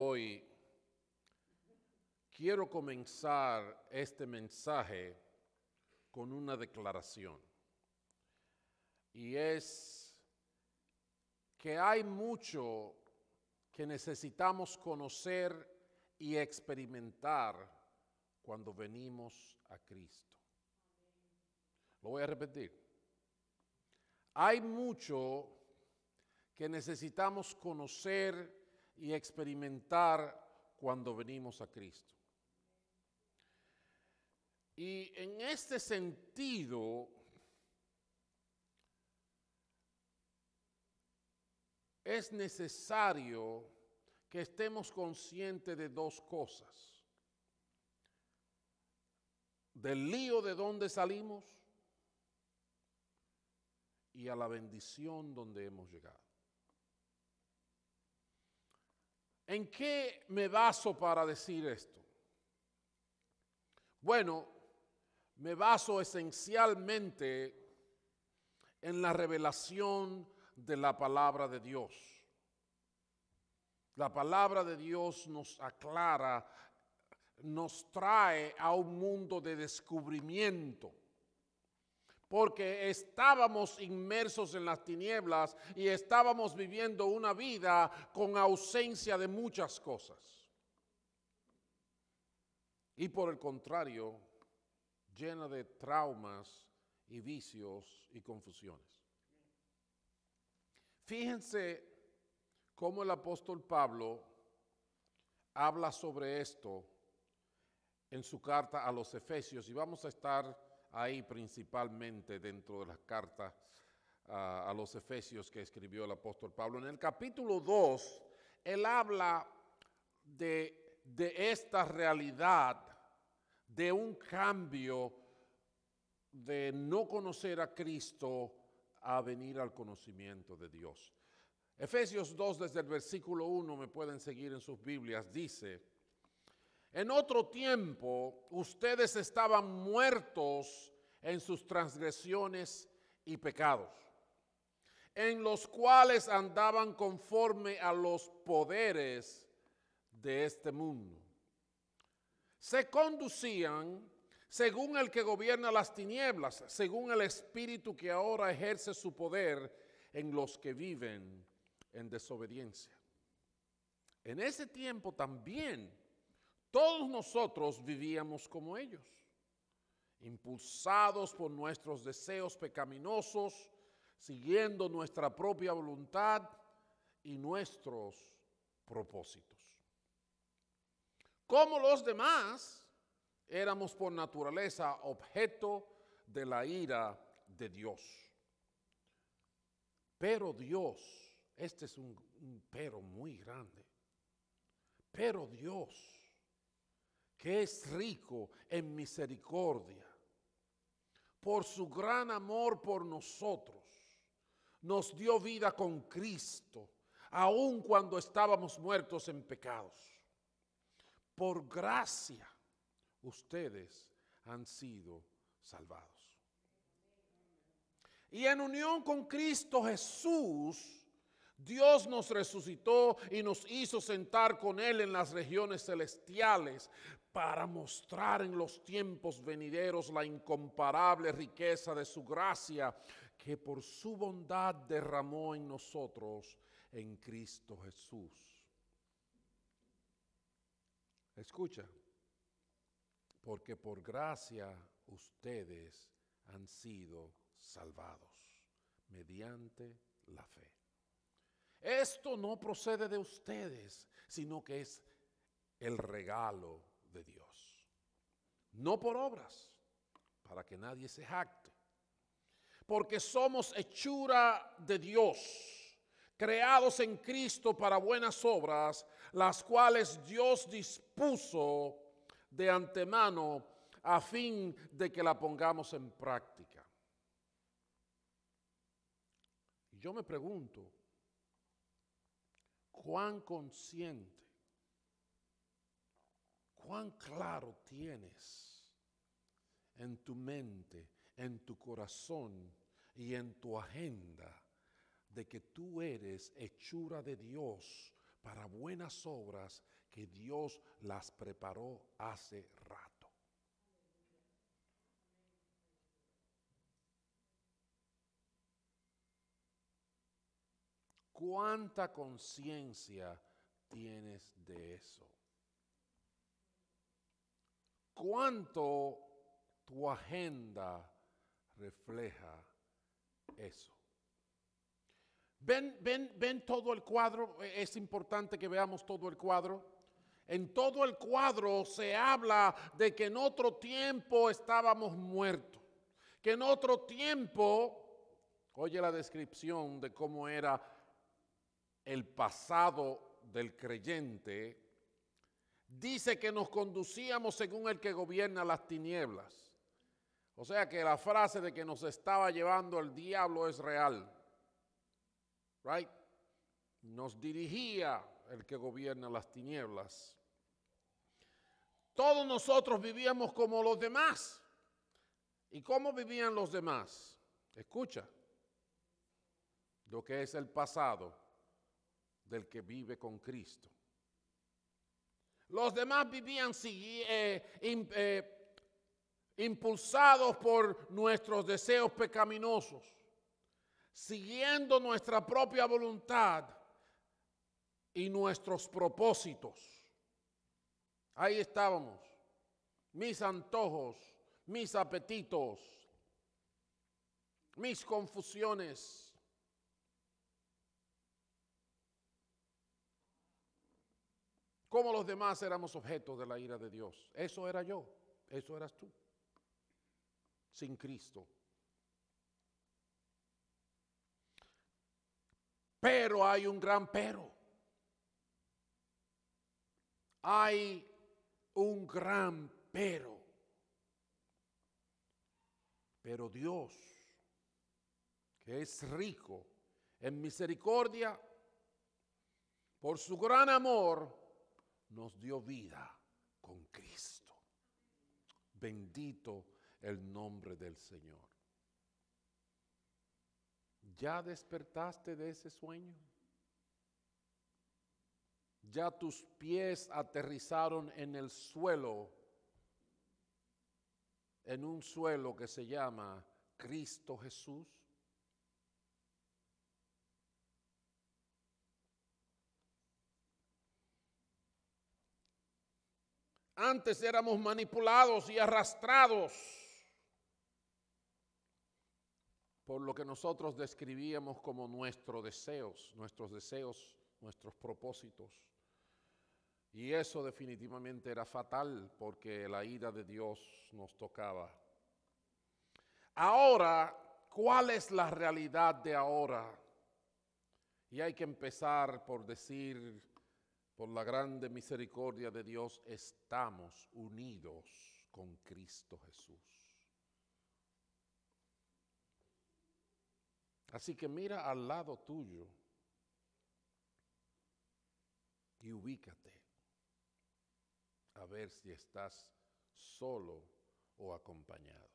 Hoy quiero comenzar este mensaje con una declaración, y es que hay mucho que necesitamos conocer y experimentar cuando venimos a Cristo. Lo voy a repetir. Hay mucho que necesitamos conocer y experimentar cuando venimos a Cristo. Y en este sentido, es necesario que estemos conscientes de dos cosas: del lío de donde salimos y a la bendición donde hemos llegado. ¿En qué me baso para decir esto? Bueno, me baso esencialmente en la revelación de la palabra de Dios. La palabra de Dios nos aclara, nos trae a un mundo de descubrimiento, porque estábamos inmersos en las tinieblas y estábamos viviendo una vida con ausencia de muchas cosas. Y por el contrario, llena de traumas y vicios y confusiones. Fíjense cómo el apóstol Pablo habla sobre esto en su carta a los Efesios, y vamos a estar ahí principalmente dentro de las cartas a los Efesios que escribió el apóstol Pablo. En el capítulo 2, él habla de esta realidad, de un cambio de no conocer a Cristo a venir al conocimiento de Dios. Efesios 2, desde el versículo 1, me pueden seguir en sus Biblias, dice: en otro tiempo ustedes estaban muertos en sus transgresiones y pecados, en los cuales andaban conforme a los poderes de este mundo. Se conducían según el que gobierna las tinieblas, según el espíritu que ahora ejerce su poder en los que viven en desobediencia. En ese tiempo también todos nosotros vivíamos como ellos, impulsados por nuestros deseos pecaminosos, siguiendo nuestra propia voluntad y nuestros propósitos. Como los demás, éramos por naturaleza objeto de la ira de Dios. Pero Dios, este es un pero muy grande, pero Dios, que es rico en misericordia, por su gran amor por nosotros, nos dio vida con Cristo, aun cuando estábamos muertos en pecados. Por gracia, ustedes han sido salvados. Y en unión con Cristo Jesús, Dios nos resucitó y nos hizo sentar con Él en las regiones celestiales para mostrar en los tiempos venideros la incomparable riqueza de su gracia que por su bondad derramó en nosotros en Cristo Jesús. Escucha, porque por gracia ustedes han sido salvados mediante la fe. Esto no procede de ustedes, sino que es el regalo de Dios. No por obras, para que nadie se jacte. Porque somos hechura de Dios, creados en Cristo para buenas obras, las cuales Dios dispuso de antemano a fin de que la pongamos en práctica. Y yo me pregunto, ¿cuán consciente, cuán claro tienes en tu mente, en tu corazón y en tu agenda de que tú eres hechura de Dios para buenas obras que Dios las preparó hace rato. ¿Cuánta conciencia tienes de eso? ¿Cuánto tu agenda refleja eso? ¿Ven todo el cuadro? Es importante que veamos todo el cuadro. En todo el cuadro se habla de que en otro tiempo estábamos muertos, que en otro tiempo, oye la descripción de cómo era el pasado del creyente, dice que nos conducíamos según el que gobierna las tinieblas. O sea que la frase de que nos estaba llevando el diablo es real. Right? Nos dirigía el que gobierna las tinieblas. Todos nosotros vivíamos como los demás. ¿Y cómo vivían los demás? Escucha, lo que es el pasado del que vive con Cristo. Los demás vivían impulsados por nuestros deseos pecaminosos, siguiendo nuestra propia voluntad y nuestros propósitos. Ahí estábamos, mis antojos, mis apetitos, mis confusiones. Como los demás éramos objetos de la ira de Dios. Eso era yo, eso eras tú, sin Cristo. Pero hay un gran pero. Hay un gran pero. Pero Dios, que es rico en misericordia, por su gran amor, nos dio vida con Cristo. Bendito el nombre del Señor. ¿Ya despertaste de ese sueño? ¿Ya tus pies aterrizaron en el suelo, en un suelo que se llama Cristo Jesús? Antes éramos manipulados y arrastrados por lo que nosotros describíamos como nuestros deseos, nuestros propósitos. Y eso definitivamente era fatal porque la ira de Dios nos tocaba. Ahora, ¿cuál es la realidad de ahora? Y hay que empezar por decir, por la grande misericordia de Dios, estamos unidos con Cristo Jesús. Así que mira al lado tuyo y ubícate a ver si estás solo o acompañado.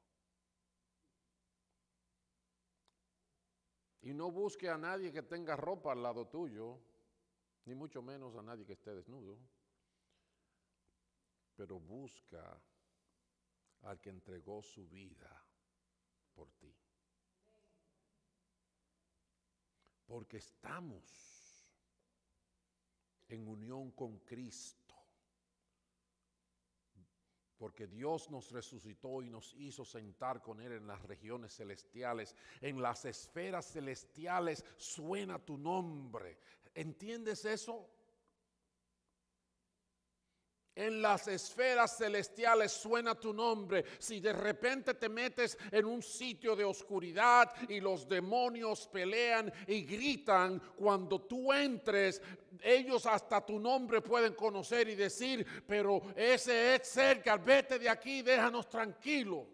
Y no busque a nadie que tenga ropa al lado tuyo, ni mucho menos a nadie que esté desnudo, pero busca al que entregó su vida por ti. Porque estamos en unión con Cristo. Porque Dios nos resucitó y nos hizo sentar con Él en las regiones celestiales. En las esferas celestiales suena tu nombre. ¿Entiendes eso? En las esferas celestiales suena tu nombre. Si de repente te metes en un sitio de oscuridad y los demonios pelean y gritan, cuando tú entres, ellos hasta tu nombre pueden conocer y decir, pero ese es cerca, vete de aquí, déjanos tranquilos.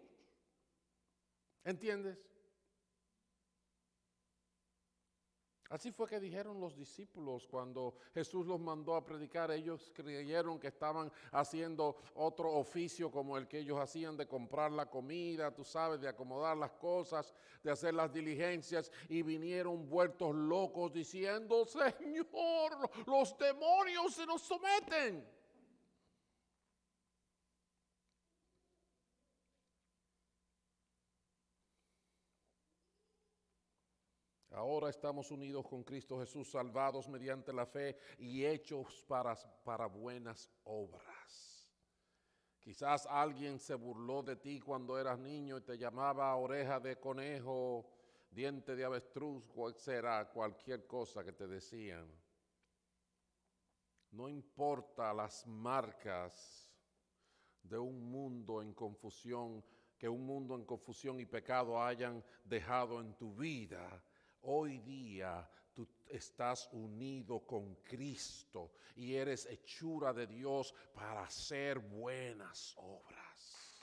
¿Entiendes? Así fue que dijeron los discípulos cuando Jesús los mandó a predicar. Ellos creyeron que estaban haciendo otro oficio como el que ellos hacían de comprar la comida, tú sabes, de acomodar las cosas, de hacer las diligencias, y vinieron vueltos locos diciendo: Señor, los demonios se nos someten. Ahora estamos unidos con Cristo Jesús, salvados mediante la fe y hechos para buenas obras. Quizás alguien se burló de ti cuando eras niño y te llamaba oreja de conejo, diente de avestruz, cualquier cosa que te decían. No importa las marcas de un mundo en confusión, que un mundo en confusión y pecado hayan dejado en tu vida. Hoy día tú estás unido con Cristo y eres hechura de Dios para hacer buenas obras.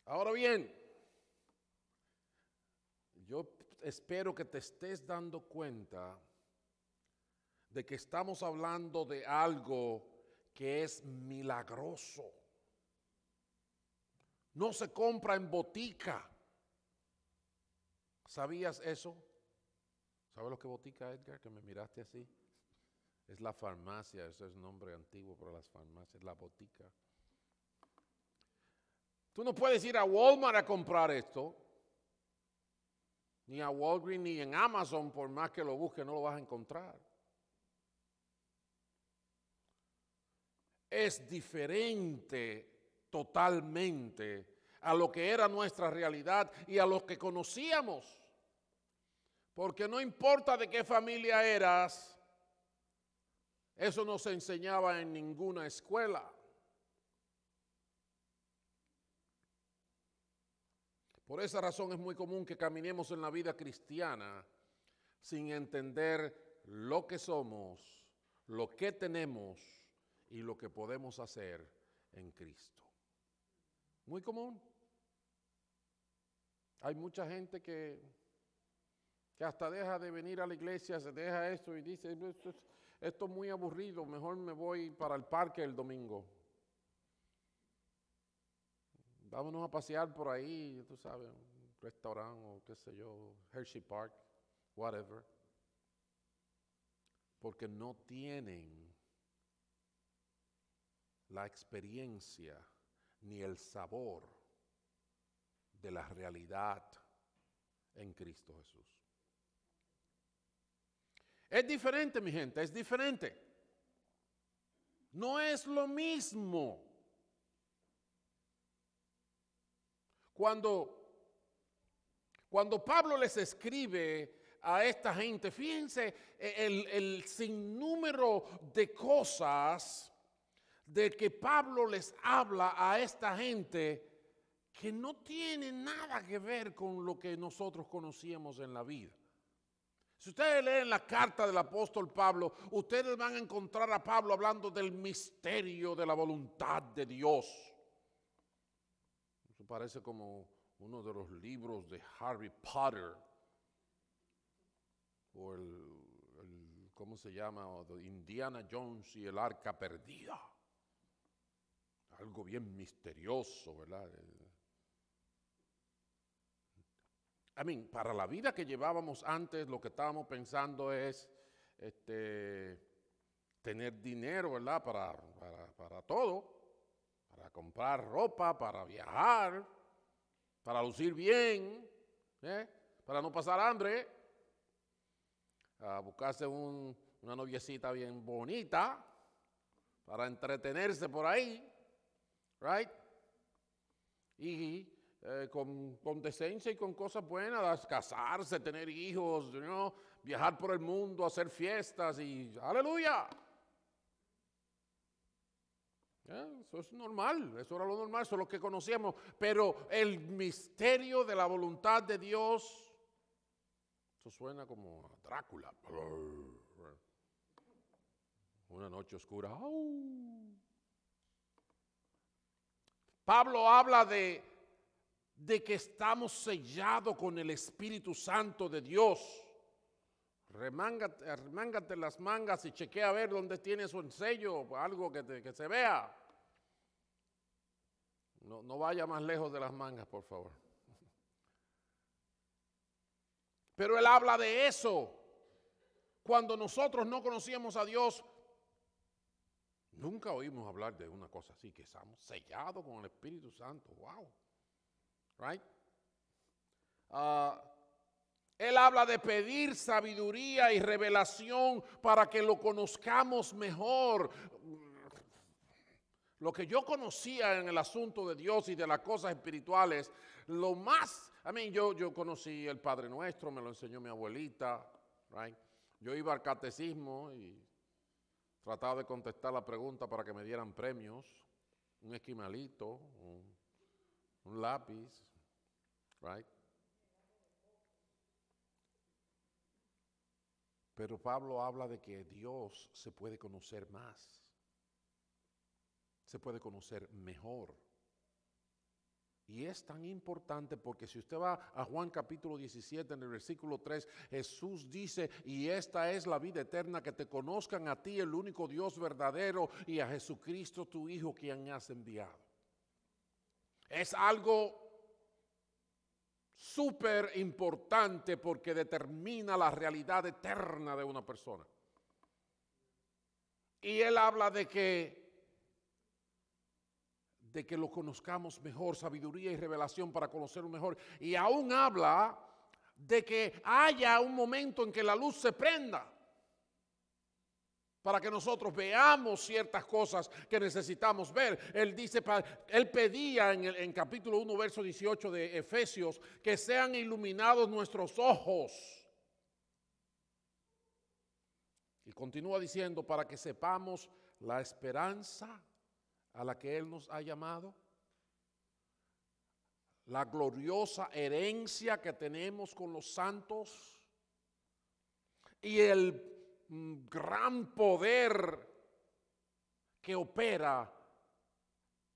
Ahora bien, yo espero que te estés dando cuenta de que estamos hablando de algo que es milagroso. No se compra en botica. ¿Sabías eso? ¿Sabes lo que botica, Edgar? Que me miraste así. Es la farmacia, ese es nombre antiguo para las farmacias, la botica. Tú no puedes ir a Walmart a comprar esto, ni a Walgreens, ni en Amazon, por más que lo busques, no lo vas a encontrar. Es diferente totalmente a lo que era nuestra realidad y a lo que conocíamos. Porque no importa de qué familia eras, eso no se enseñaba en ninguna escuela. Por esa razón es muy común que caminemos en la vida cristiana sin entender lo que somos, lo que tenemos y lo que podemos hacer en Cristo. Muy común. Hay mucha gente que hasta deja de venir a la iglesia, se deja esto y dice: esto es muy aburrido, mejor me voy para el parque el domingo. Vámonos a pasear por ahí, tú sabes, un restaurante o qué sé yo, Hershey Park, whatever. Porque no tienen la experiencia ni el sabor de la realidad en Cristo Jesús. Es diferente, mi gente, es diferente. No es lo mismo. Cuando Pablo les escribe a esta gente, fíjense el sinnúmero de cosas de que Pablo les habla a esta gente que no tiene nada que ver con lo que nosotros conocíamos en la vida. Si ustedes leen la carta del apóstol Pablo, ustedes van a encontrar a Pablo hablando del misterio de la voluntad de Dios. Eso parece como uno de los libros de Harry Potter, o ¿cómo se llama? O de Indiana Jones y el Arca Perdida. Algo bien misterioso, ¿verdad? Para la vida que llevábamos antes, lo que estábamos pensando es tener dinero, ¿verdad? Para todo, para comprar ropa, para viajar, para lucir bien, para no pasar hambre, a buscarse una noviecita bien bonita, para entretenerse por ahí, right? Y con decencia y con cosas buenas, casarse, tener hijos, viajar por el mundo, hacer fiestas y ¡aleluya! Eso es normal, eso era lo normal, eso es lo que conocíamos. Pero el misterio de la voluntad de Dios, eso suena como a Drácula. Una noche oscura. Pablo habla de que estamos sellados con el Espíritu Santo de Dios. Remángate las mangas y chequea a ver dónde tiene su sello, algo que se vea. No vaya más lejos de las mangas, por favor. Pero él habla de eso. Cuando nosotros no conocíamos a Dios, nunca oímos hablar de una cosa así, que estamos sellados con el Espíritu Santo. Wow. Right? Él habla de pedir sabiduría y revelación para que lo conozcamos mejor. Lo que yo conocía en el asunto de Dios y de las cosas espirituales, lo más, yo conocí el Padre Nuestro, me lo enseñó mi abuelita, right? Yo iba al catecismo y trataba de contestar la pregunta para que me dieran premios, un esquimalito, un lápiz, right? Pero Pablo habla de que Dios se puede conocer más, se puede conocer mejor. Y es tan importante porque si usted va a Juan capítulo 17 en el versículo 3, Jesús dice, y esta es la vida eterna, que te conozcan a ti, el único Dios verdadero, y a Jesucristo tu Hijo, quien has enviado. Es algo súper importante porque determina la realidad eterna de una persona. Y él habla de que lo conozcamos mejor, sabiduría y revelación para conocerlo mejor. Y aún habla de que haya un momento en que la luz se prenda para que nosotros veamos ciertas cosas que necesitamos ver. Él dice, él pedía en capítulo 1, verso 18 de Efesios, que sean iluminados nuestros ojos. Y continúa diciendo, para que sepamos la esperanza a la que Él nos ha llamado, la gloriosa herencia que tenemos con los santos y el gran poder que opera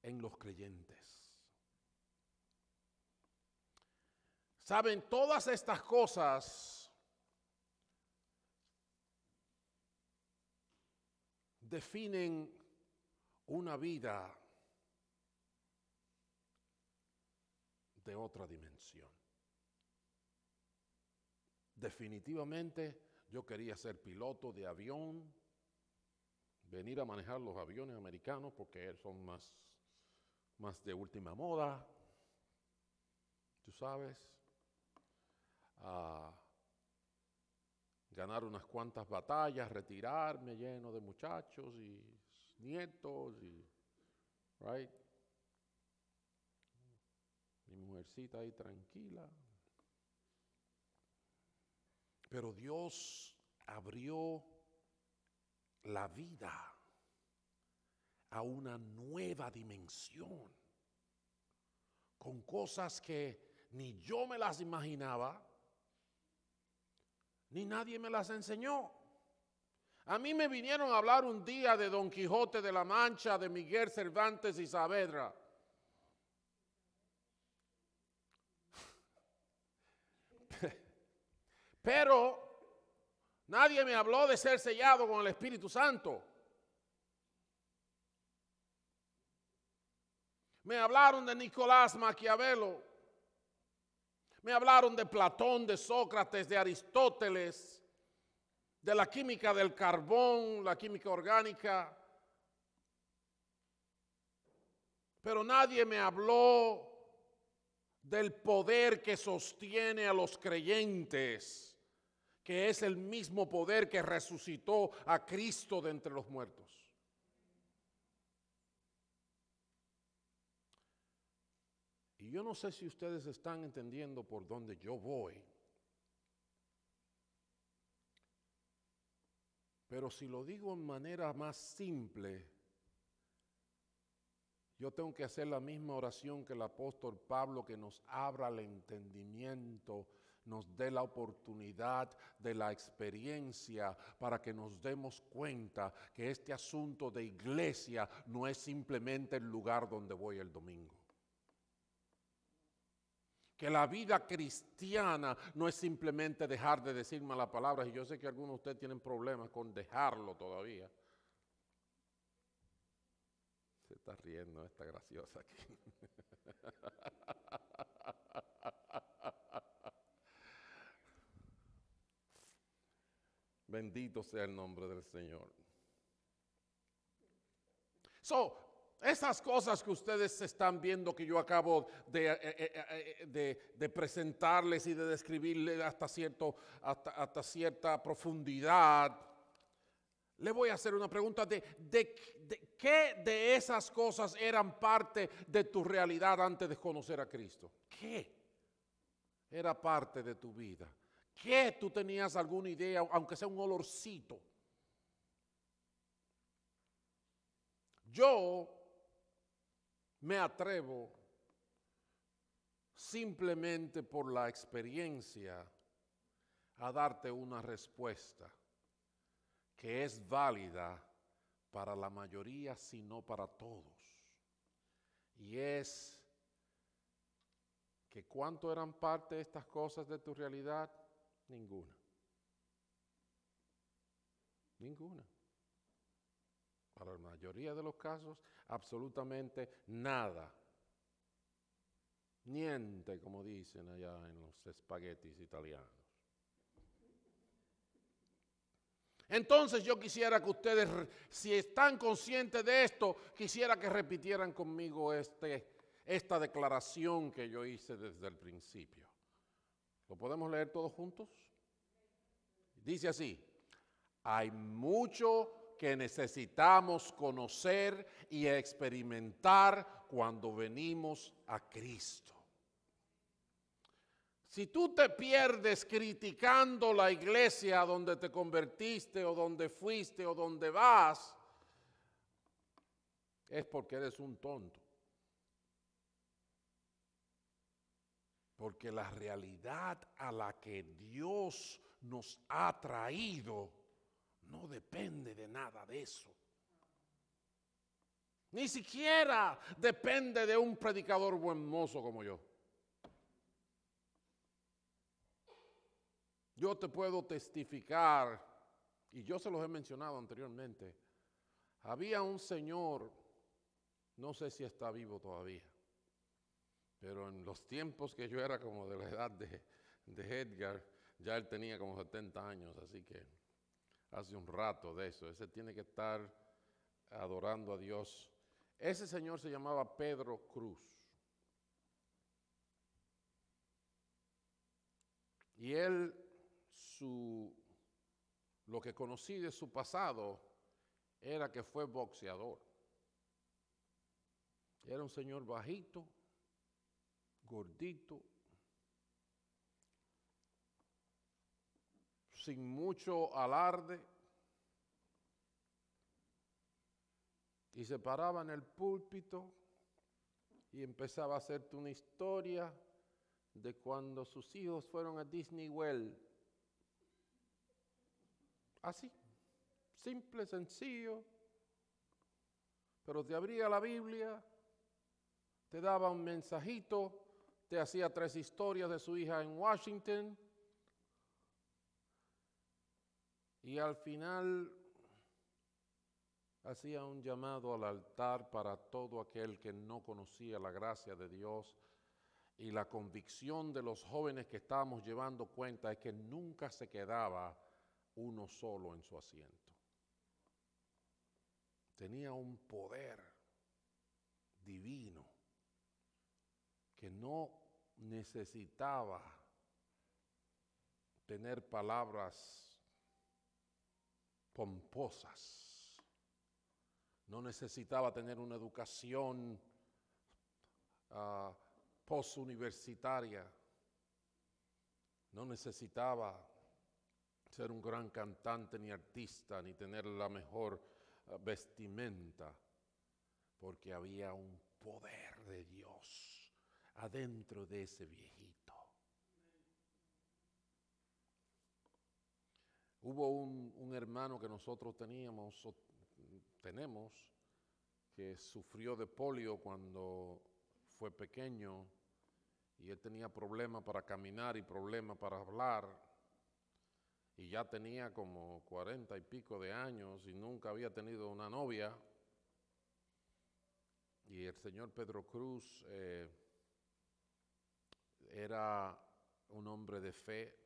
en los creyentes. Saben, todas estas cosas definen una vida de otra dimensión. Definitivamente yo quería ser piloto de avión, venir a manejar los aviones americanos porque son más de última moda, tú sabes, ganar unas cuantas batallas, retirarme lleno de muchachos y nietos y right, mi mujercita ahí tranquila. Pero Dios abrió la vida a una nueva dimensión, con cosas que ni yo me las imaginaba, ni nadie me las enseñó. A mí me vinieron a hablar un día de Don Quijote de la Mancha, de Miguel Cervantes y Saavedra. Pero nadie me habló de ser sellado con el Espíritu Santo. Me hablaron de Nicolás Maquiavelo. Me hablaron de Platón, de Sócrates, de Aristóteles, de la química del carbón, la química orgánica. Pero nadie me habló del poder que sostiene a los creyentes, que es el mismo poder que resucitó a Cristo de entre los muertos. Y yo no sé si ustedes están entendiendo por dónde yo voy. Pero si lo digo en manera más simple, yo tengo que hacer la misma oración que el apóstol Pablo, que nos abra el entendimiento, nos dé la oportunidad de la experiencia para que nos demos cuenta que este asunto de iglesia no es simplemente el lugar donde voy el domingo. Que la vida cristiana no es simplemente dejar de decir malas palabras, y yo sé que algunos de ustedes tienen problemas con dejarlo todavía. Se está riendo esta graciosa aquí. Bendito sea el nombre del Señor. Esas cosas que ustedes están viendo que yo acabo de presentarles y de describirles hasta cierta profundidad, le voy a hacer una pregunta ¿qué de esas cosas eran parte de tu realidad antes de conocer a Cristo? ¿Qué era parte de tu vida? ¿Qué tú tenías alguna idea, aunque sea un olorcito? Yo me atrevo, simplemente por la experiencia, a darte una respuesta que es válida para la mayoría, si no para todos. Y es que ¿cuánto eran parte de estas cosas de tu realidad? Ninguna. Ninguna. Para la mayoría de los casos, absolutamente nada. Niente, como dicen allá en los espaguetis italianos. Entonces yo quisiera que ustedes, si están conscientes de esto, quisiera que repitieran conmigo esta declaración que yo hice desde el principio. ¿Lo podemos leer todos juntos? Dice así: hay mucho que necesitamos conocer y experimentar cuando venimos a Cristo. Si tú te pierdes criticando la iglesia donde te convertiste o donde fuiste o donde vas, es porque eres un tonto. Porque la realidad a la que Dios nos ha traído no depende de nada de eso. Ni siquiera depende de un predicador buen mozo como yo. Yo te puedo testificar, y yo se los he mencionado anteriormente, había un señor, no sé si está vivo todavía, pero en los tiempos que yo era como de la edad de Edgar, ya él tenía como 70 años, así que hace un rato de eso. Ese tiene que estar adorando a Dios. Ese señor se llamaba Pedro Cruz. Y él, lo que conocí de su pasado era que fue boxeador. Era un señor bajito, gordito, sin mucho alarde, y se paraba en el púlpito y empezaba a hacerte una historia de cuando sus hijos fueron a Disney World. Así, simple, sencillo, pero te abría la Biblia, te daba un mensajito, te hacía 3 historias de su hija en Washington, y al final hacía un llamado al altar para todo aquel que no conocía la gracia de Dios. Y la convicción de los jóvenes que estábamos llevando cuenta es que nunca se quedaba uno solo en su asiento. Tenía un poder divino que no necesitaba tener palabras pomposas, no necesitaba tener una educación postuniversitaria, no necesitaba ser un gran cantante ni artista, ni tener la mejor vestimenta, porque había un poder de Dios adentro de ese viejito. Hubo un hermano que nosotros tenemos, que sufrió de polio cuando fue pequeño, y él tenía problemas para caminar y problemas para hablar, y ya tenía como 40 y pico de años y nunca había tenido una novia. Y el señor Pedro Cruz era un hombre de fe,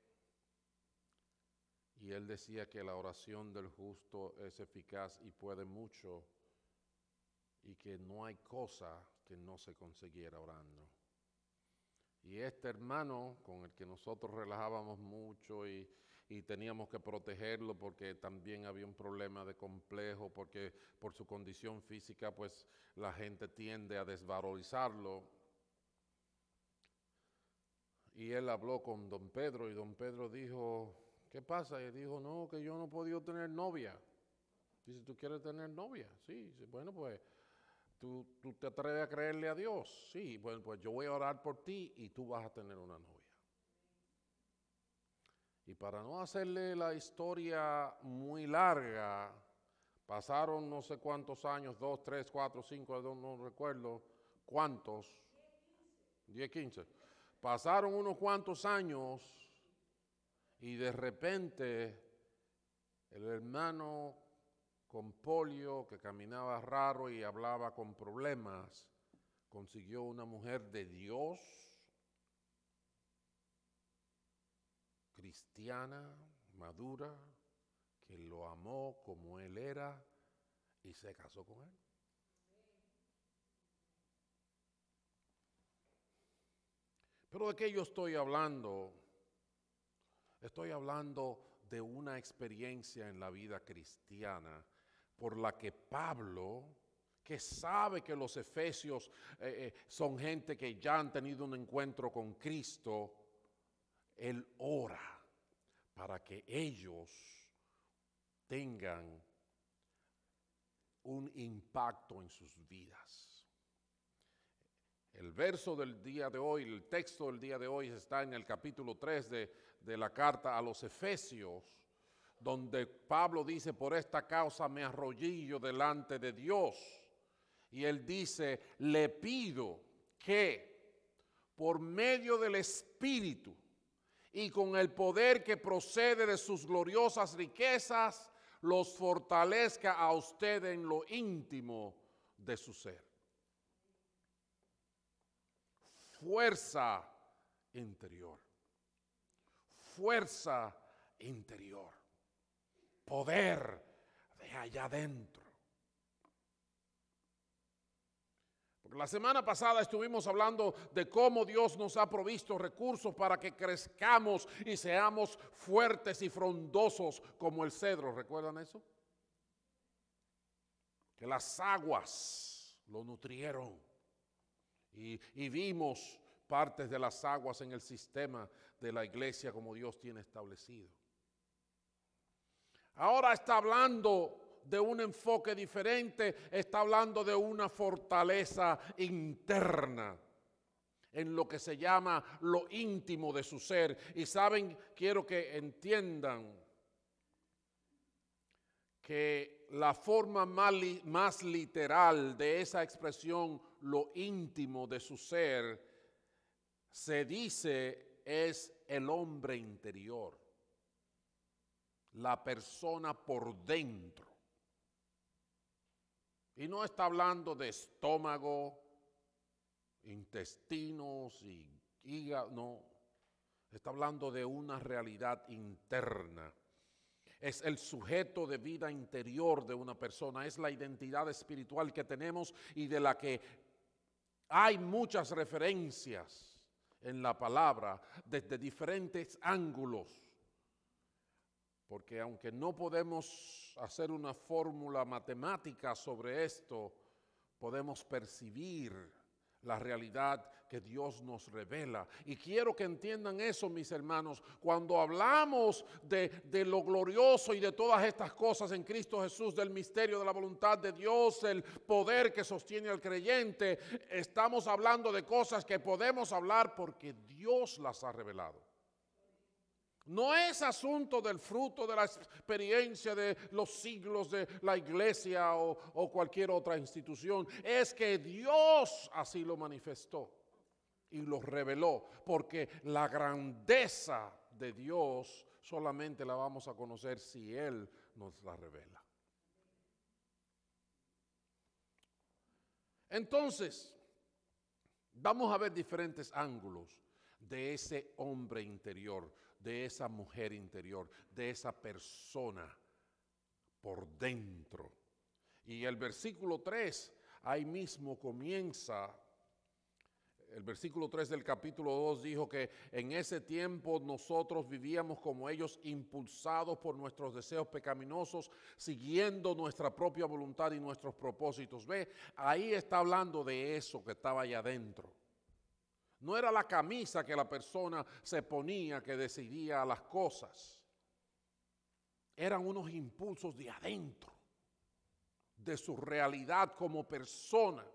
y él decía que la oración del justo es eficaz y puede mucho, y que no hay cosa que no se consiguiera orando. Y este hermano, con el que nosotros relajábamos mucho y teníamos que protegerlo porque también había un problema de complejo, porque por su condición física pues la gente tiende a desvalorizarlo. Y él habló con don Pedro, y don Pedro dijo, ¿qué pasa? Y él dijo, no, que yo no he podido tener novia. Dice, ¿tú quieres tener novia? Sí. Dice, bueno, pues ¿tú te atreves a creerle a Dios? Sí, bueno, pues yo voy a orar por ti y tú vas a tener una novia. Y para no hacerle la historia muy larga, pasaron no sé cuántos años, 2, 3, 4, 5, no recuerdo cuántos, 10, 15. Pasaron unos cuantos años y de repente el hermano con polio, que caminaba raro y hablaba con problemas, consiguió una mujer de Dios, cristiana, madura, que lo amó como él era y se casó con él. Pero ¿de qué yo estoy hablando? Estoy hablando de una experiencia en la vida cristiana por la que Pablo, que sabe que los efesios son gente que ya han tenido un encuentro con Cristo, él ora para que ellos tengan un impacto en sus vidas. El verso del día de hoy, el texto del día de hoy está en el capítulo 3 de la carta a los Efesios, donde Pablo dice, por esta causa me arrodillo delante de Dios. Y él dice, le pido que por medio del Espíritu y con el poder que procede de sus gloriosas riquezas, los fortalezca a usted en lo íntimo de su ser. Fuerza interior. Fuerza interior. Poder de allá adentro. Porque la semana pasada estuvimos hablando de cómo Dios nos ha provisto recursos para que crezcamos y seamos fuertes y frondosos como el cedro. ¿Recuerdan eso? Que las aguas lo nutrieron. Y vimos partes de las aguas en el sistema de la iglesia como Dios tiene establecido. Ahora está hablando de un enfoque diferente, está hablando de una fortaleza interna en lo que se llama lo íntimo de su ser. Y saben, quiero que entiendan que la forma más literal de esa expresión, lo íntimo de su ser, se dice es el hombre interior, la persona por dentro. Y no está hablando de estómago, intestinos y hígado, no. Está hablando de una realidad interna. Es el sujeto de vida interior de una persona, es la identidad espiritual que tenemos y de la que hay muchas referencias en la palabra desde diferentes ángulos. Porque aunque no podemos hacer una fórmula matemática sobre esto, podemos percibir la realidad que Dios nos revela. Y quiero que entiendan eso, mis hermanos. Cuando hablamos de lo glorioso y de todas estas cosas en Cristo Jesús, del misterio de la voluntad de Dios, el poder que sostiene al creyente, estamos hablando de cosas que podemos hablar porque Dios las ha revelado. No es asunto del fruto de la experiencia de los siglos de la iglesia o cualquier otra institución. Es que Dios así lo manifestó. y los reveló, porque la grandeza de Dios solamente la vamos a conocer si Él nos la revela. Entonces, vamos a ver diferentes ángulos de ese hombre interior, de esa mujer interior, de esa persona por dentro. Y el versículo 3, ahí mismo comienza. El versículo 3 del capítulo 2 dijo que en ese tiempo nosotros vivíamos como ellos, impulsados por nuestros deseos pecaminosos, siguiendo nuestra propia voluntad y nuestros propósitos. Ve, ahí está hablando de eso que estaba allá adentro. No era la camisa que la persona se ponía que decidía las cosas. Eran unos impulsos de adentro, de su realidad como persona.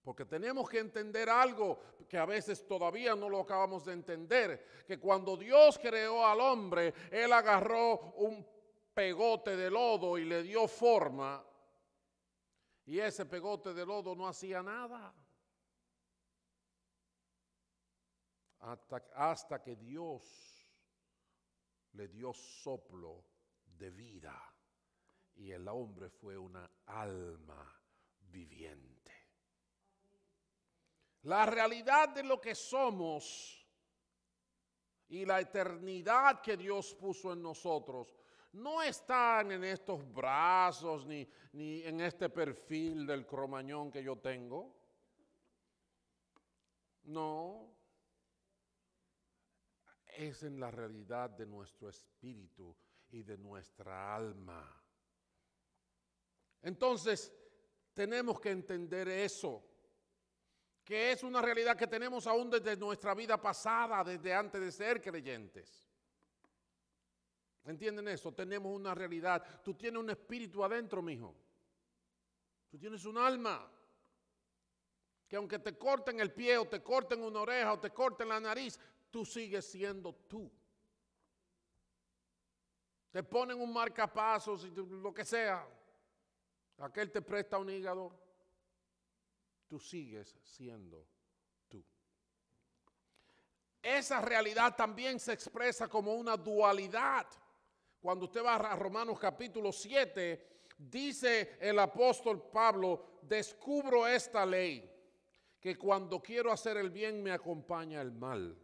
Porque tenemos que entender algo que a veces todavía no lo acabamos de entender, que cuando Dios creó al hombre, Él agarró un pegote de lodo y le dio forma, y ese pegote de lodo no hacía nada. Hasta que Dios le dio soplo de vida y el hombre fue una alma viviente. La realidad de lo que somos y la eternidad que Dios puso en nosotros no están en estos brazos ni en este perfil del cromañón que yo tengo. No. Es en la realidad de nuestro espíritu y de nuestra alma. Entonces, tenemos que entender eso, que es una realidad que tenemos aún desde nuestra vida pasada, desde antes de ser creyentes. ¿Entienden eso? Tenemos una realidad. Tú tienes un espíritu adentro, mijo. Tú tienes un alma. Que aunque te corten el pie, o te corten una oreja, o te corten la nariz, tú sigues siendo tú. Te ponen un marcapasos y lo que sea. Aquel te presta un hígado. Tú sigues siendo tú. Esa realidad también se expresa como una dualidad. Cuando usted va a Romanos capítulo 7, dice el apóstol Pablo, descubro esta ley, que cuando quiero hacer el bien me acompaña el mal.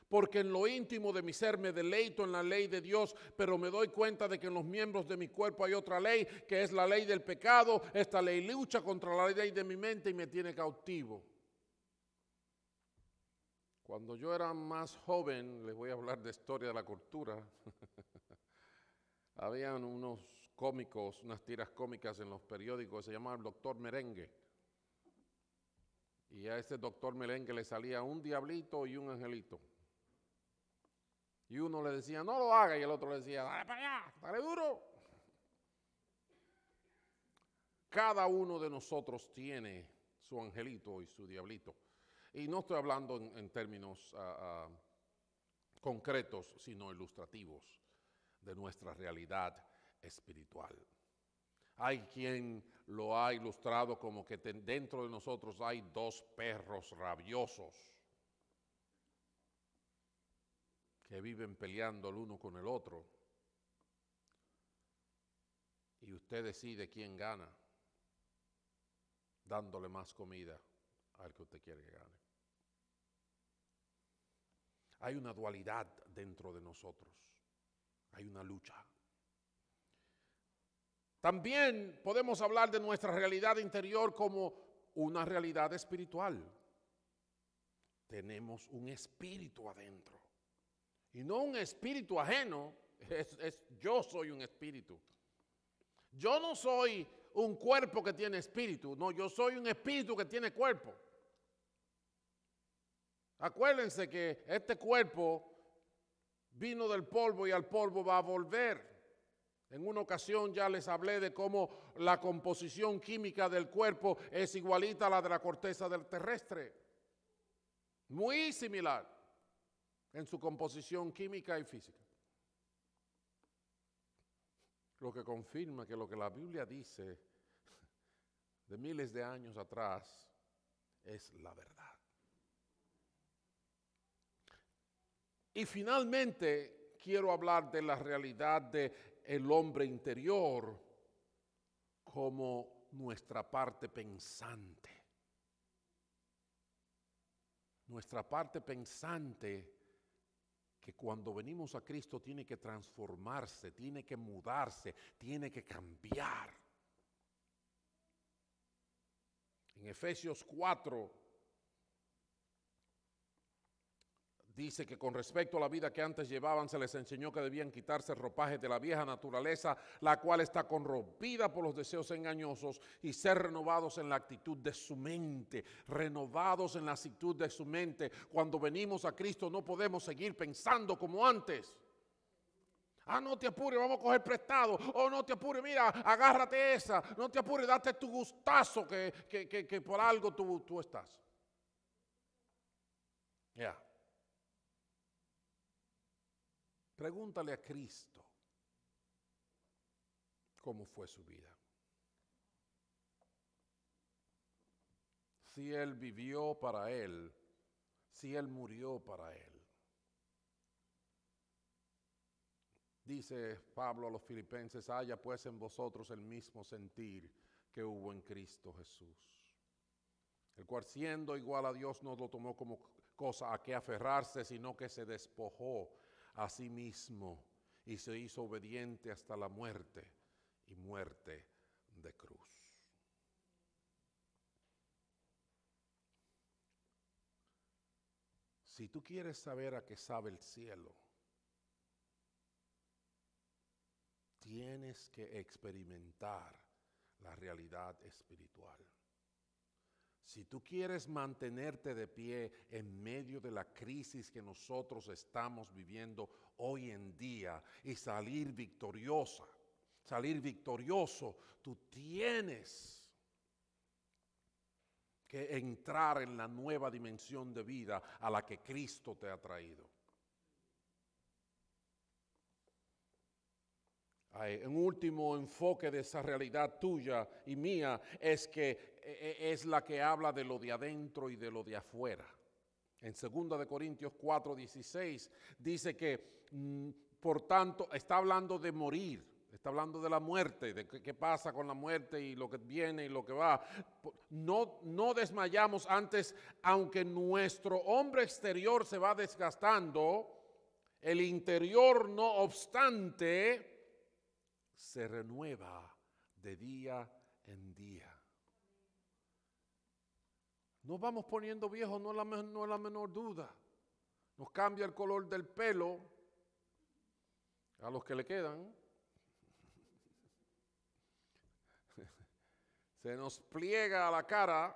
Porque en lo íntimo de mi ser me deleito en la ley de Dios, pero me doy cuenta de que en los miembros de mi cuerpo hay otra ley, que es la ley del pecado. Esta ley lucha contra la ley de mi mente y me tiene cautivo. Cuando yo era más joven, les voy a hablar de historia de la cultura, habían unos cómicos, unas tiras cómicas en los periódicos, se llamaba el Doctor Merengue. Y a ese Doctor Merengue le salía un diablito y un angelito. Y uno le decía, no lo haga, y el otro le decía, dale para allá, dale duro. Cada uno de nosotros tiene su angelito y su diablito. Y no estoy hablando en términos concretos, sino ilustrativos de nuestra realidad espiritual. Hay quien lo ha ilustrado como que dentro de nosotros hay dos perros rabiosos que viven peleando el uno con el otro, y usted decide quién gana, dándole más comida al que usted quiere que gane. Hay una dualidad dentro de nosotros, hay una lucha. También podemos hablar de nuestra realidad interior como una realidad espiritual. Tenemos un espíritu adentro. Y no un espíritu ajeno, yo soy un espíritu. Yo no soy un cuerpo que tiene espíritu, no, yo soy un espíritu que tiene cuerpo. Acuérdense que este cuerpo vino del polvo y al polvo va a volver. En una ocasión ya les hablé de cómo la composición química del cuerpo es igualita a la de la corteza del terrestre. Muy similar en su composición química y física. Lo que confirma que lo que la Biblia dice de miles de años atrás es la verdad. Y finalmente quiero hablar de la realidad del hombre interior como nuestra parte pensante. Nuestra parte pensante que cuando venimos a Cristo tiene que transformarse, tiene que mudarse, tiene que cambiar. En Efesios 4 dice que con respecto a la vida que antes llevaban, se les enseñó que debían quitarse el ropaje de la vieja naturaleza, la cual está corrompida por los deseos engañosos, y ser renovados en la actitud de su mente, renovados en la actitud de su mente. Cuando venimos a Cristo no podemos seguir pensando como antes. No te apures, vamos a coger prestado. No te apures, mira, agárrate esa. No te apures, date tu gustazo que por algo tú estás. Ya. Pregúntale a Cristo cómo fue su vida. Si Él vivió para Él, si Él murió para Él. Dice Pablo a los filipenses, haya pues en vosotros el mismo sentir que hubo en Cristo Jesús, el cual siendo igual a Dios no lo tomó como cosa a que aferrarse, sino que se despojó a sí mismo y se hizo obediente hasta la muerte y muerte de cruz. Si tú quieres saber a qué sabe el cielo, tienes que experimentar la realidad espiritual. Si tú quieres mantenerte de pie en medio de la crisis que nosotros estamos viviendo hoy en día y salir victorioso, tú tienes que entrar en la nueva dimensión de vida a la que Cristo te ha traído. Un último enfoque de esa realidad tuya y mía es que es la que habla de lo de adentro y de lo de afuera. En 2 Corintios 4:16 dice que, por tanto, está hablando de morir, está hablando de la muerte, de qué pasa con la muerte y lo que viene y lo que va. No desmayamos antes, aunque nuestro hombre exterior se va desgastando, el interior no obstante se renueva de día en día. Nos vamos poniendo viejos, no es la menor duda. Nos cambia el color del pelo a los que le quedan. Se nos pliega la cara.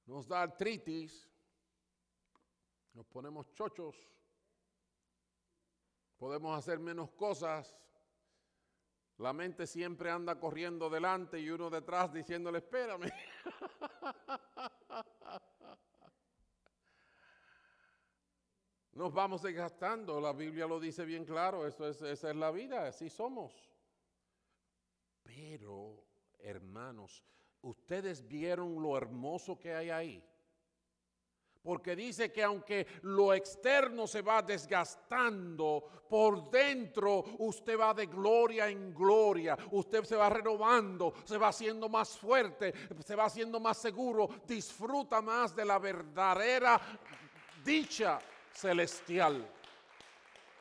Nos da artritis. Nos ponemos chochos. Podemos hacer menos cosas. La mente siempre anda corriendo delante y uno detrás diciéndole, espérame. Nos vamos desgastando, la Biblia lo dice bien claro, esa es la vida, así somos. Pero, hermanos, ustedes vieron lo hermoso que hay ahí. Porque dice que aunque lo externo se va desgastando, por dentro usted va de gloria en gloria. Usted se va renovando, se va haciendo más fuerte, se va haciendo más seguro. Disfruta más de la verdadera dicha celestial.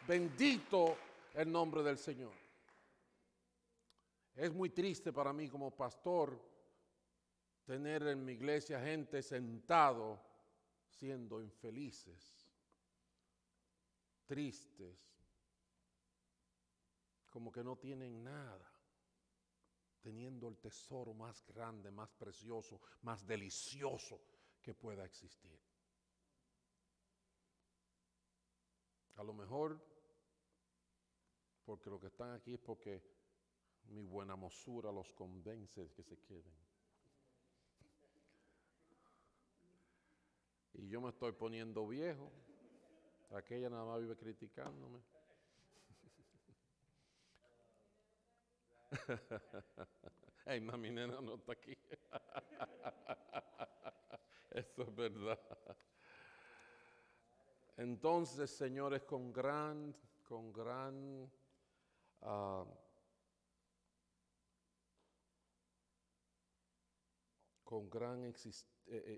Bendito el nombre del Señor. Es muy triste para mí como pastor tener en mi iglesia gente sentado siendo infelices, tristes, como que no tienen nada, teniendo el tesoro más grande, más precioso, más delicioso que pueda existir. A lo mejor, porque lo que están aquí es porque mi buena mozura los convence de que se queden. Y yo me estoy poniendo viejo. Aquella nada más vive criticándome. Ay, mami, nena no está aquí. Eso es verdad. Entonces, señores, con gran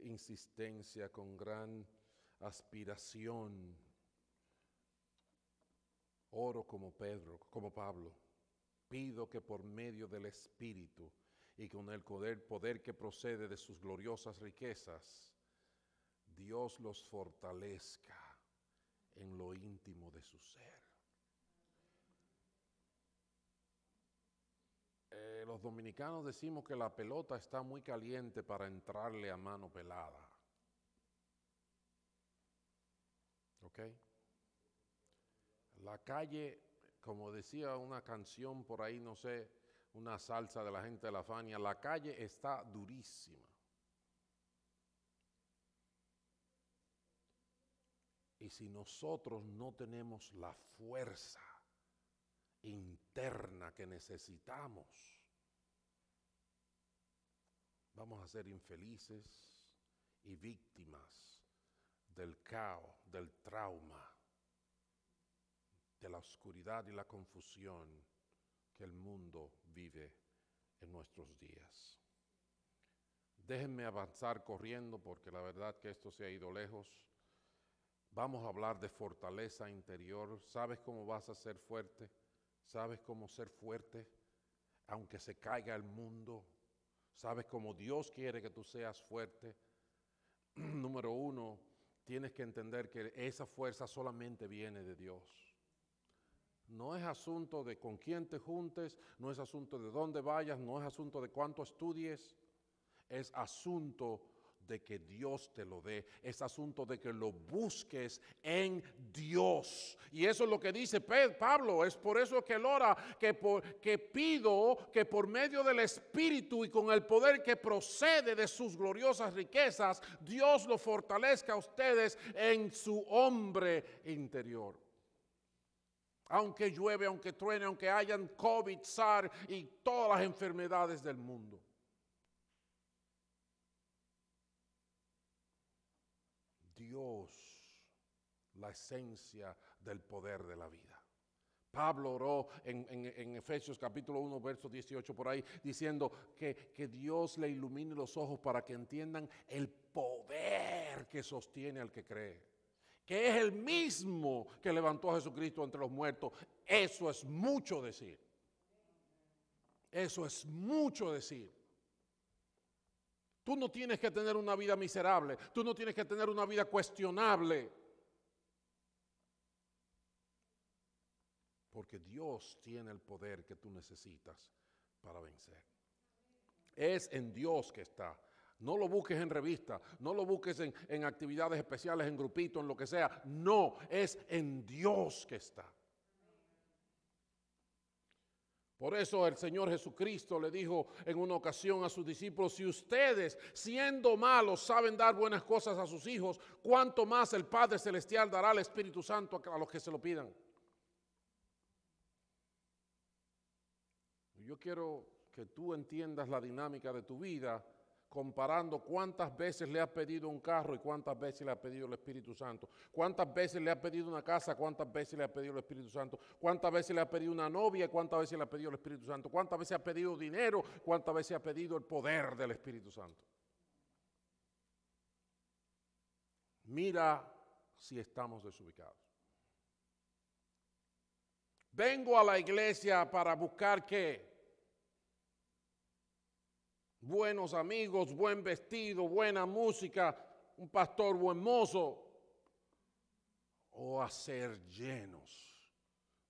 insistencia, con gran aspiración, oro como Pablo, pido que por medio del Espíritu y con el poder que procede de sus gloriosas riquezas, Dios los fortalezca en lo íntimo de su ser. Los dominicanos decimos que la pelota está muy caliente para entrarle a mano pelada. ¿Ok? La calle, como decía una canción por ahí, no sé, una salsa de la gente de la Fania, la calle está durísima. Y si nosotros no tenemos la fuerza interna que necesitamos, vamos a ser infelices y víctimas del caos, del trauma, de la oscuridad y la confusión que el mundo vive en nuestros días. Déjenme avanzar corriendo porque la verdad que esto se ha ido lejos. Vamos a hablar de fortaleza interior. ¿Sabes cómo vas a ser fuerte? ¿Sabes cómo ser fuerte aunque se caiga el mundo? ¿Sabes cómo Dios quiere que tú seas fuerte? Número uno, tienes que entender que esa fuerza solamente viene de Dios. No es asunto de con quién te juntes, no es asunto de dónde vayas, no es asunto de cuánto estudies, es asunto de que Dios te lo dé, es asunto de que lo busques en Dios. Y eso es lo que dice Pablo, es por eso que él ora, que pido que por medio del Espíritu y con el poder que procede de sus gloriosas riquezas, Dios lo fortalezca a ustedes en su hombre interior. Aunque llueve, aunque truene, aunque hayan COVID, SARS y todas las enfermedades del mundo. Dios, la esencia del poder de la vida. Pablo oró en Efesios capítulo 1, verso 18 por ahí, diciendo que Dios le ilumine los ojos para que entiendan el poder que sostiene al que cree. Que es el mismo que levantó a Jesucristo entre los muertos. Eso es mucho decir. Eso es mucho decir. Tú no tienes que tener una vida miserable. Tú no tienes que tener una vida cuestionable. Porque Dios tiene el poder que tú necesitas para vencer. Es en Dios que está. No lo busques en revista, no lo busques en actividades especiales, en grupitos, en lo que sea. No, es en Dios que está. Por eso el Señor Jesucristo le dijo en una ocasión a sus discípulos, si ustedes, siendo malos, saben dar buenas cosas a sus hijos, ¿cuánto más el Padre Celestial dará al Espíritu Santo a los que se lo pidan? Yo quiero que tú entiendas la dinámica de tu vida comparando cuántas veces le has pedido un carro y cuántas veces le has pedido el Espíritu Santo. Cuántas veces le has pedido una casa, cuántas veces le has pedido el Espíritu Santo. Cuántas veces le has pedido una novia, cuántas veces le has pedido el Espíritu Santo. Cuántas veces has pedido dinero, cuántas veces has pedido el poder del Espíritu Santo. Mira si estamos desubicados. Vengo a la iglesia para buscar ¿qué? Buenos amigos, buen vestido, buena música, un pastor buen mozo, o a ser llenos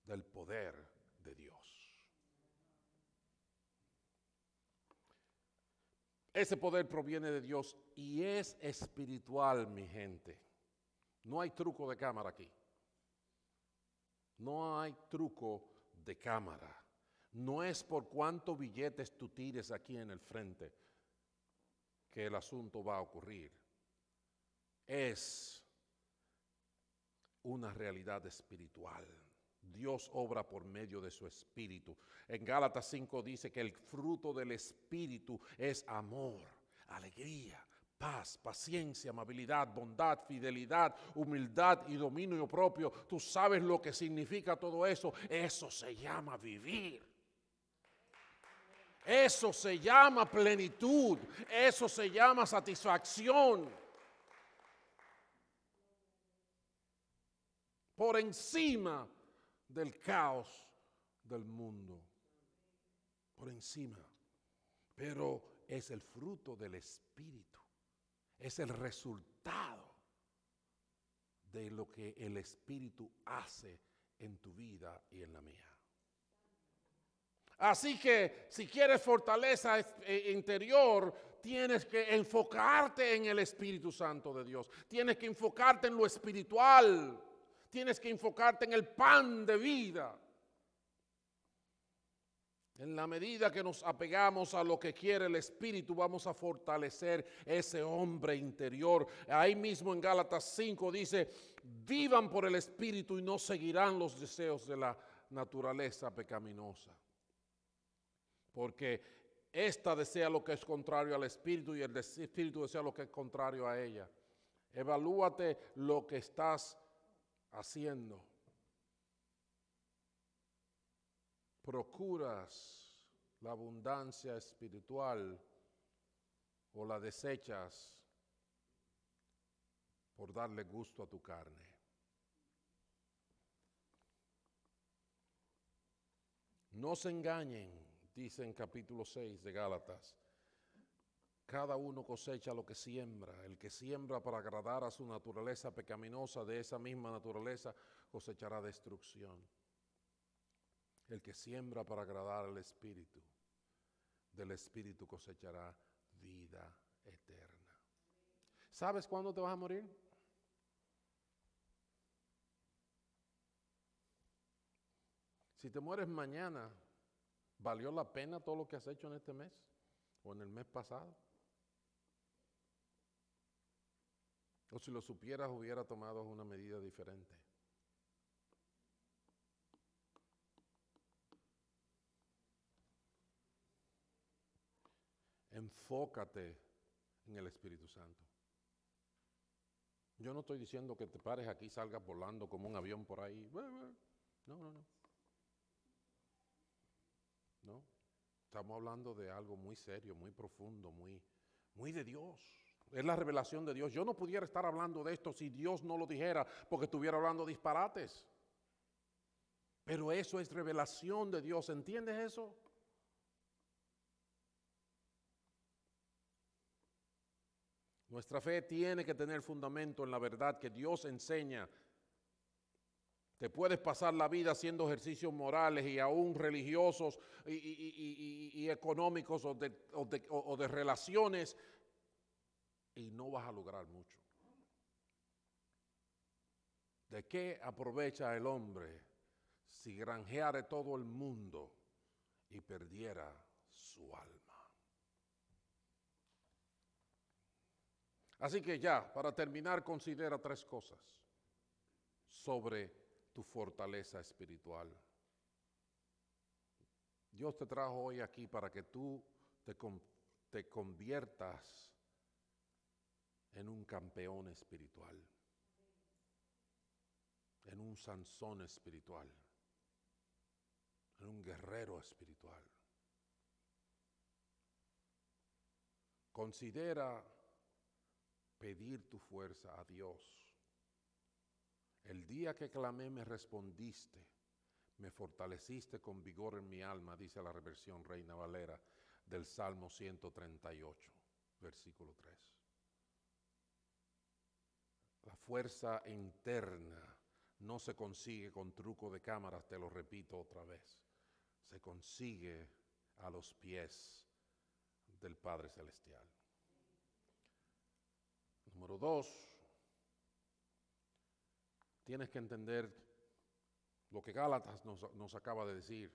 del poder de Dios. Ese poder proviene de Dios y es espiritual, mi gente. No hay truco de cámara aquí. No hay truco de cámara. No es por cuántos billetes tú tires aquí en el frente que el asunto va a ocurrir. Es una realidad espiritual. Dios obra por medio de su Espíritu. En Gálatas 5 dice que el fruto del Espíritu es amor, alegría, paz, paciencia, amabilidad, bondad, fidelidad, humildad y dominio propio. Tú sabes lo que significa todo eso. Eso se llama vivir. Eso se llama plenitud. Eso se llama satisfacción. Por encima del caos del mundo. Por encima. Pero es el fruto del Espíritu. Es el resultado de lo que el Espíritu hace en tu vida y en la mía. Así que si quieres fortaleza interior, tienes que enfocarte en el Espíritu Santo de Dios. Tienes que enfocarte en lo espiritual. Tienes que enfocarte en el pan de vida. En la medida que nos apegamos a lo que quiere el Espíritu, vamos a fortalecer ese hombre interior. Ahí mismo en Gálatas 5 dice, vivan por el Espíritu y no seguirán los deseos de la naturaleza pecaminosa. Porque esta desea lo que es contrario al Espíritu y el Espíritu desea lo que es contrario a ella. Evalúate lo que estás haciendo. ¿Procuras la abundancia espiritual o la desechas por darle gusto a tu carne? No se engañen, dice en capítulo 6 de Gálatas. Cada uno cosecha lo que siembra. El que siembra para agradar a su naturaleza pecaminosa, de esa misma naturaleza cosechará destrucción. El que siembra para agradar al Espíritu, del Espíritu cosechará vida eterna. ¿Sabes cuándo te vas a morir? Si te mueres mañana, ¿valió la pena todo lo que has hecho en este mes o en el mes pasado? O si lo supieras, hubiera tomado una medida diferente. Enfócate en el Espíritu Santo. Yo no estoy diciendo que te pares aquí y salgas volando como un avión por ahí. No. No. Estamos hablando de algo muy serio, muy profundo, muy de Dios. Es la revelación de Dios. Yo no pudiera estar hablando de esto si Dios no lo dijera, porque estuviera hablando disparates. Pero eso es revelación de Dios. ¿Entiendes eso? Nuestra fe tiene que tener fundamento en la verdad que Dios enseña. Te puedes pasar la vida haciendo ejercicios morales y aún religiosos y económicos o de relaciones y no vas a lograr mucho. ¿De qué aprovecha el hombre si granjeare todo el mundo y perdiera su alma? Así que ya, para terminar, considera tres cosas sobre tu fortaleza espiritual. Dios te trajo hoy aquí para que tú te conviertas en un campeón espiritual, en un Sansón espiritual, en un guerrero espiritual. Considera pedir tu fuerza a Dios. El día que clamé me respondiste, me fortaleciste con vigor en mi alma, dice la reversión Reina Valera del Salmo 138, versículo 3. La fuerza interna no se consigue con truco de cámaras, te lo repito otra vez. Se consigue a los pies del Padre Celestial. Número 2, tienes que entender lo que Gálatas nos acaba de decir.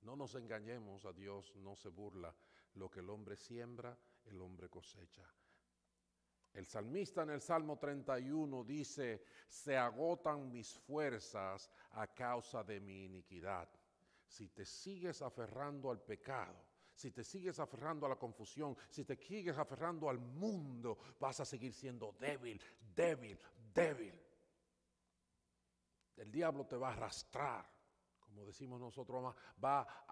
No nos engañemos, a Dios no se burla. Lo que el hombre siembra, el hombre cosecha. El salmista en el Salmo 31 dice, se agotan mis fuerzas a causa de mi iniquidad. Si te sigues aferrando al pecado, si te sigues aferrando a la confusión, si te sigues aferrando al mundo, vas a seguir siendo débil, débil, débil. El diablo te va a arrastrar, como decimos nosotros, va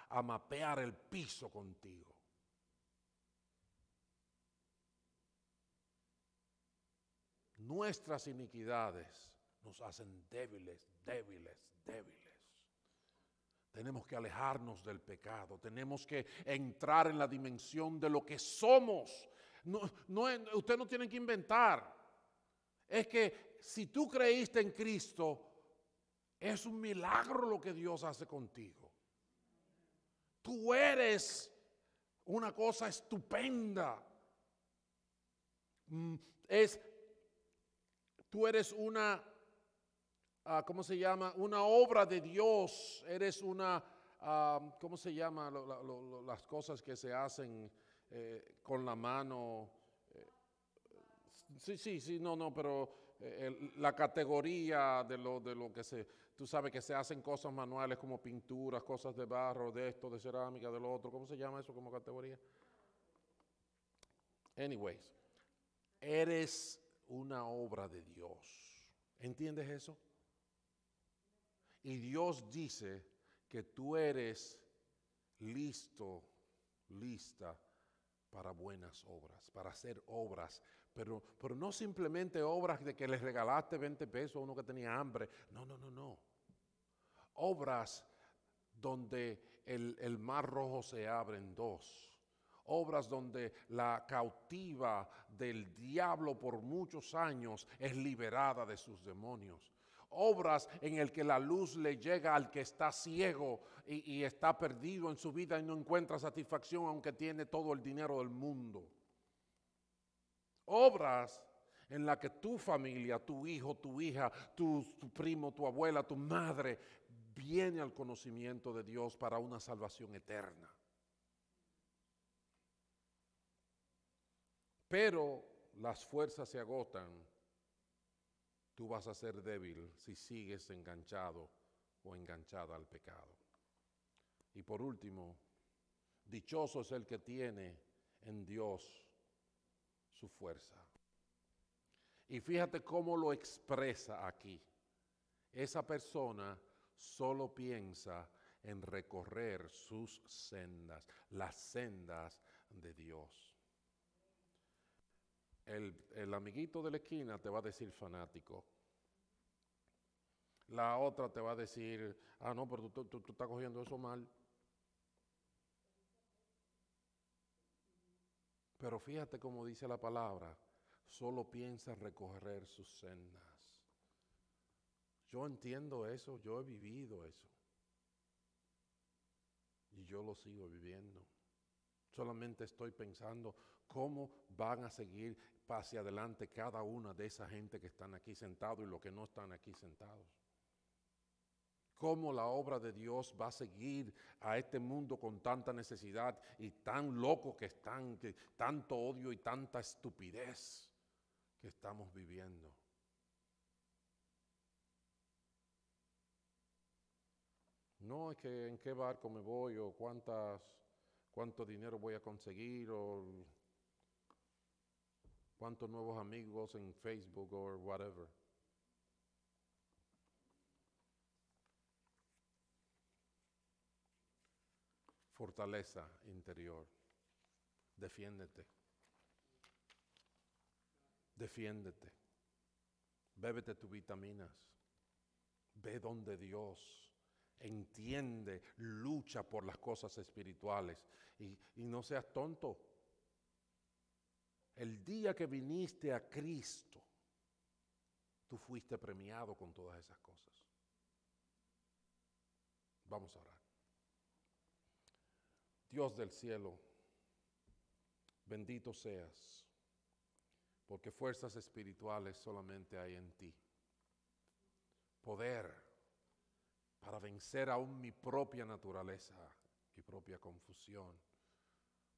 a mapear el piso contigo. Nuestras iniquidades nos hacen débiles, débiles, débiles. Tenemos que alejarnos del pecado, tenemos que entrar en la dimensión de lo que somos. Usted no tiene que inventar. Es que si tú creíste en Cristo, es un milagro lo que Dios hace contigo. Tú eres una cosa estupenda. Tú eres una, ¿cómo se llama? Una obra de Dios. Eres una, ¿cómo se llama? Las cosas que se hacen con la mano. Sí, no, pero la categoría de lo que tú sabes que se hacen cosas manuales como pinturas, cosas de barro, de esto, de cerámica, de lo otro. ¿Cómo se llama eso como categoría? Anyways, eres una obra de Dios. ¿Entiendes eso? Y Dios dice que tú eres listo, lista para buenas obras, para hacer obras, pero no simplemente obras de que le regalaste 20 pesos a uno que tenía hambre. No. Obras donde el mar rojo se abre en dos. Obras donde la cautiva del diablo por muchos años es liberada de sus demonios. Obras en el que la luz le llega al que está ciego y está perdido en su vida y no encuentra satisfacción aunque tiene todo el dinero del mundo. Obras en la que tu familia, tu hijo, tu hija, tu primo, tu abuela, tu madre viene al conocimiento de Dios para una salvación eterna. Pero las fuerzas se agotan. Tú vas a ser débil si sigues enganchado o enganchada al pecado. Y por último, dichoso es el que tiene en Dios su fuerza. Y fíjate cómo lo expresa aquí. Esa persona solo piensa en recorrer sus sendas, las sendas de Dios. El amiguito de la esquina te va a decir fanático. La otra te va a decir, no, pero tú estás cogiendo eso mal. Pero fíjate cómo dice la palabra, solo piensa en recorrer sus sendas. Yo entiendo eso, yo he vivido eso. Y yo lo sigo viviendo. Solamente estoy pensando cómo van a seguir hacia adelante cada una de esa gente que están aquí sentados y los que no están aquí sentados. Cómo la obra de Dios va a seguir a este mundo con tanta necesidad y tan loco que están, que tanto odio y tanta estupidez que estamos viviendo. No es que en qué barco me voy o cuánto dinero voy a conseguir o cuántos nuevos amigos en Facebook o whatever. Fortaleza interior. Defiéndete. Defiéndete. Bébete tus vitaminas. Ve donde Dios. Entiende, lucha por las cosas espirituales y no seas tonto. El día que viniste a Cristo, tú fuiste premiado con todas esas cosas. Vamos a orar. Dios del cielo, bendito seas, porque fuerzas espirituales solamente hay en ti. Poder para vencer aún mi propia naturaleza, mi propia confusión.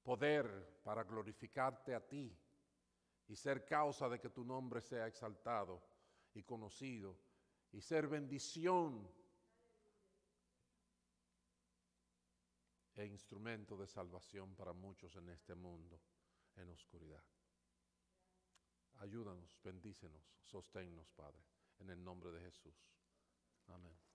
Poder para glorificarte a ti y ser causa de que tu nombre sea exaltado y conocido y ser bendición e instrumento de salvación para muchos en este mundo en oscuridad. Ayúdanos, bendícenos, sosténnos, Padre, en el nombre de Jesús. Amén.